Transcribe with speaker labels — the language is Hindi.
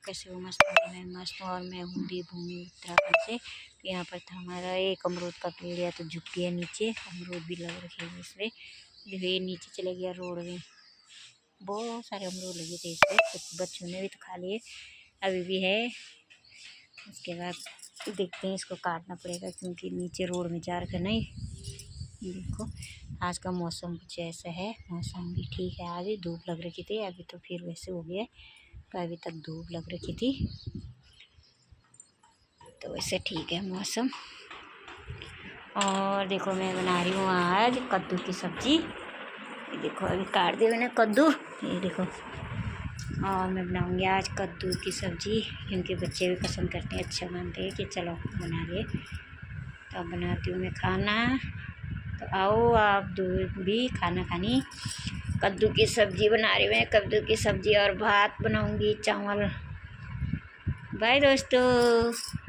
Speaker 1: कैसे हो? मस्त हूँ, मैं मस्त हूँ। और मैं हूँ देवभूमि उत्तराखंड से। तो यहाँ पर था हमारा एक अमरूद का पेड़, या तो झुक गया नीचे, अमरूद भी लग रखे हैं इसमें। देखो ये नीचे चले गया रोड में, बहुत सारे अमरूद लगे थे इसमें, तो बच्चों ने भी तो खा लिए, अभी भी है। उसके बाद देखते हैं, इसको काटना पड़ेगा क्योंकि नीचे रोड में जा रखा नहीं। देखो आज का मौसम कुछ ऐसा है, मौसम भी ठीक है। आज धूप लग रखी थी, अभी तो फिर वैसे हो गया, तो अभी तक धूप लग रखी थी, तो वैसे ठीक है मौसम। और देखो मैं बना रही हूँ आज कद्दू की सब्ज़ी। ये देखो अभी काट दिया मैंने कद्दू, ये देखो। और मैं बनाऊँगी आज कद्दू की सब्ज़ी क्योंकि बच्चे भी पसंद करते हैं, अच्छा मानते हैं कि चलो बना रहे। तो अब बनाती हूँ मैं खाना, तो आओ आप भी खाना खानी। कद्दू की सब्ज़ी बना रही हूँ मैं, कद्दू की सब्ज़ी और भात बनाऊँगी, चावल। बाय दोस्तों।